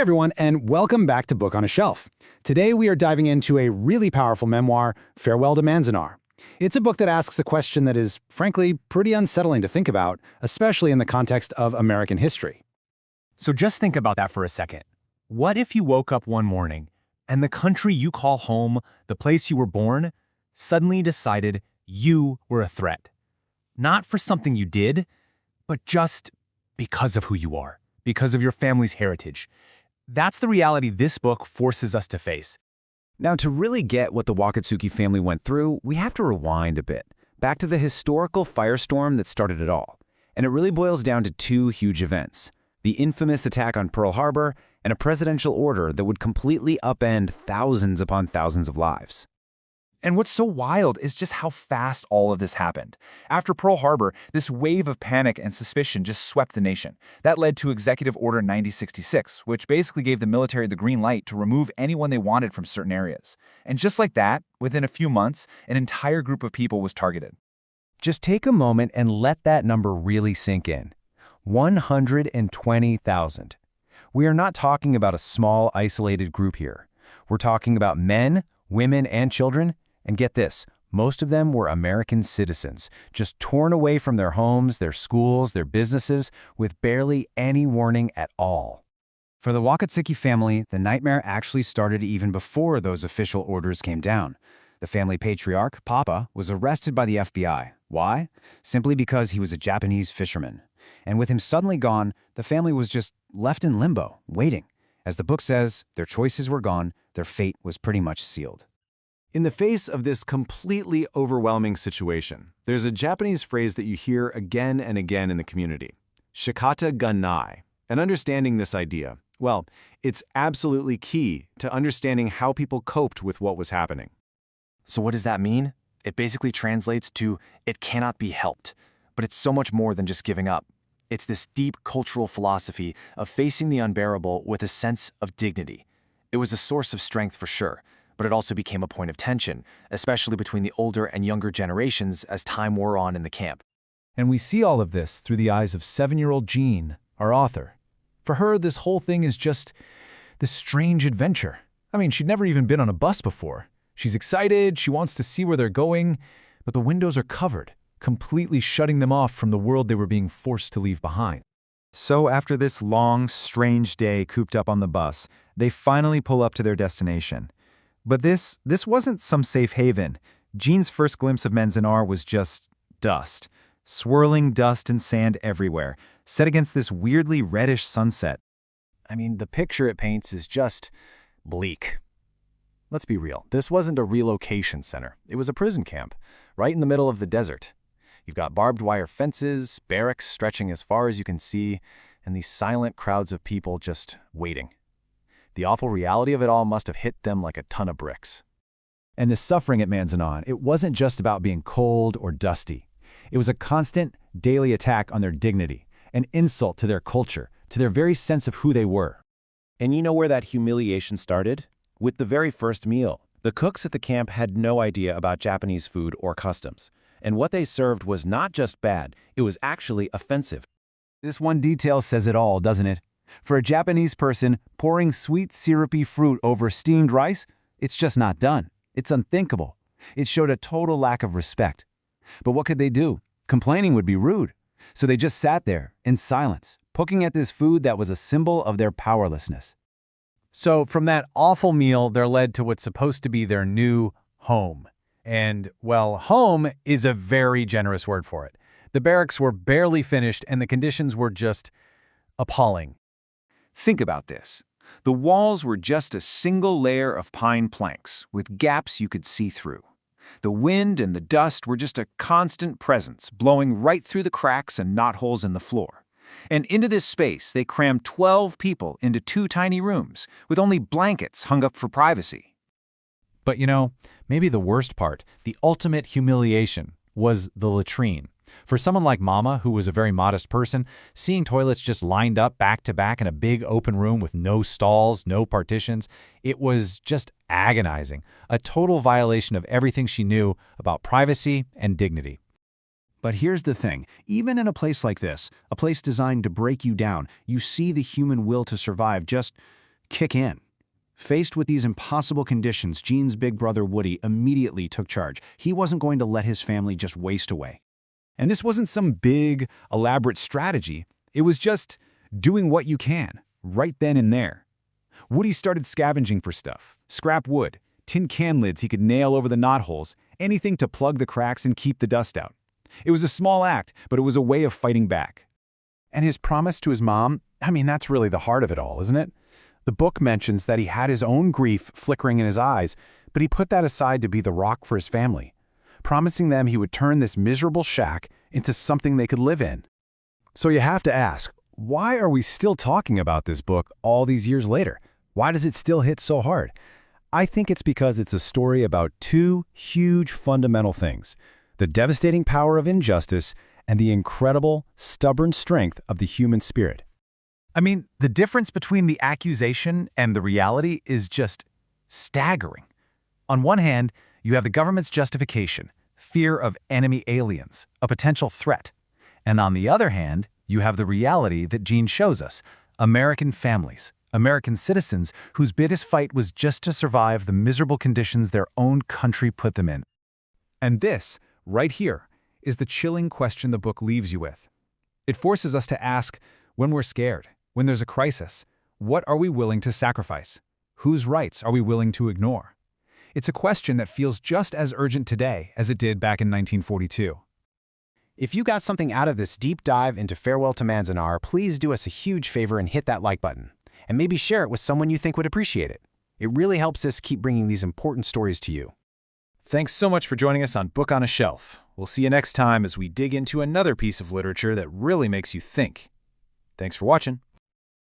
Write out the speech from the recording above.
everyone, and welcome back to Book on a Shelf. Today we are diving into a really powerful memoir, Farewell to Manzanar. It's a book that asks a question that is, frankly, pretty unsettling to think about, especially in the context of American history. So just think about that for a second. What if you woke up one morning and the country you call home, the place you were born, suddenly decided you were a threat? Not for something you did, but just because of who you are, because of your family's heritage. That's the reality this book forces us to face. Now, to really get what the Wakatsuki family went through, we have to rewind a bit, back to the historical firestorm that started it all. And it really boils down to two huge events: the infamous attack on Pearl Harbor and a presidential order that would completely upend thousands upon thousands of lives. And what's so wild is just how fast all of this happened. After Pearl Harbor, this wave of panic and suspicion just swept the nation. That led to Executive Order 9066, which basically gave the military the green light to remove anyone they wanted from certain areas. And just like that, within a few months, an entire group of people was targeted. Just take a moment and let that number really sink in. 120,000. We are not talking about a small, isolated group here. We're talking about men, women, and children. And get this, most of them were American citizens, just torn away from their homes, their schools, their businesses, with barely any warning at all. For the Wakatsuki family, the nightmare actually started even before those official orders came down. The family patriarch, Papa, was arrested by the FBI. Why? Simply because he was a Japanese fisherman. And with him suddenly gone, the family was just left in limbo, waiting. As the book says, their choices were gone, their fate was pretty much sealed. In the face of this completely overwhelming situation, there's a Japanese phrase that you hear again and again in the community: shikata ga nai. And understanding this idea, well, it's absolutely key to understanding how people coped with what was happening. So what does that mean? It basically translates to "it cannot be helped." But it's so much more than just giving up. It's this deep cultural philosophy of facing the unbearable with a sense of dignity. It was a source of strength for sure, but it also became a point of tension, especially between the older and younger generations as time wore on in the camp. And we see all of this through the eyes of 7-year-old Jeanne, our author. For her, this whole thing is just this strange adventure. I mean, she'd never even been on a bus before. She's excited, she wants to see where they're going, but the windows are covered, completely shutting them off from the world they were being forced to leave behind. So after this long, strange day cooped up on the bus, they finally pull up to their destination. But this wasn't some safe haven. Jeanne's first glimpse of Manzanar was just dust. Swirling dust and sand everywhere, set against this weirdly reddish sunset. I mean, the picture it paints is just bleak. Let's be real, this wasn't a relocation center. It was a prison camp, right in the middle of the desert. You've got barbed wire fences, barracks stretching as far as you can see, and these silent crowds of people just waiting. The awful reality of it all must have hit them like a ton of bricks. And the suffering at Manzanar, it wasn't just about being cold or dusty. It was a constant, daily attack on their dignity, an insult to their culture, to their very sense of who they were. And you know where that humiliation started? With the very first meal. The cooks at the camp had no idea about Japanese food or customs. And what they served was not just bad, it was actually offensive. This one detail says it all, doesn't it? For a Japanese person, pouring sweet, syrupy fruit over steamed rice, it's just not done. It's unthinkable. It showed a total lack of respect. But what could they do? Complaining would be rude. So they just sat there, in silence, poking at this food that was a symbol of their powerlessness. So from that awful meal, they're led to what's supposed to be their new home. And, well, home is a very generous word for it. The barracks were barely finished and the conditions were just appalling. Think about this. The walls were just a single layer of pine planks, with gaps you could see through. The wind and the dust were just a constant presence, blowing right through the cracks and knotholes in the floor. And into this space, they crammed 12 people into 2 tiny rooms, with only blankets hung up for privacy. But you know, maybe the worst part, the ultimate humiliation, was the latrine. For someone like Mama, who was a very modest person, seeing toilets just lined up back to back in a big open room with no stalls, no partitions, it was just agonizing, a total violation of everything she knew about privacy and dignity. But here's the thing, even in a place like this, a place designed to break you down, you see the human will to survive just kick in. Faced with these impossible conditions, Jeanne's big brother Woody immediately took charge. He wasn't going to let his family just waste away. And this wasn't some big, elaborate strategy. It was just doing what you can, right then and there. Woody started scavenging for stuff: scrap wood, tin can lids he could nail over the knotholes, anything to plug the cracks and keep the dust out. It was a small act, but it was a way of fighting back. And his promise to his mom, that's really the heart of it all, isn't it? The book mentions that he had his own grief flickering in his eyes, but he put that aside to be the rock for his family, promising them he would turn this miserable shack into something they could live in. So you have to ask, why are we still talking about this book all these years later? Why does it still hit so hard? I think it's because it's a story about two huge fundamental things: the devastating power of injustice and the incredible, stubborn strength of the human spirit. The difference between the accusation and the reality is just staggering. On one hand, you have the government's justification, fear of enemy aliens, a potential threat. And on the other hand, you have the reality that Jeanne shows us: American families, American citizens whose biggest fight was just to survive the miserable conditions their own country put them in. And this, right here, is the chilling question the book leaves you with. It forces us to ask, when we're scared, when there's a crisis, what are we willing to sacrifice? Whose rights are we willing to ignore? It's a question that feels just as urgent today as it did back in 1942. If you got something out of this deep dive into Farewell to Manzanar, please do us a huge favor and hit that like button. And maybe share it with someone you think would appreciate it. It really helps us keep bringing these important stories to you. Thanks so much for joining us on Book on a Shelf. We'll see you next time as we dig into another piece of literature that really makes you think. Thanks for watching.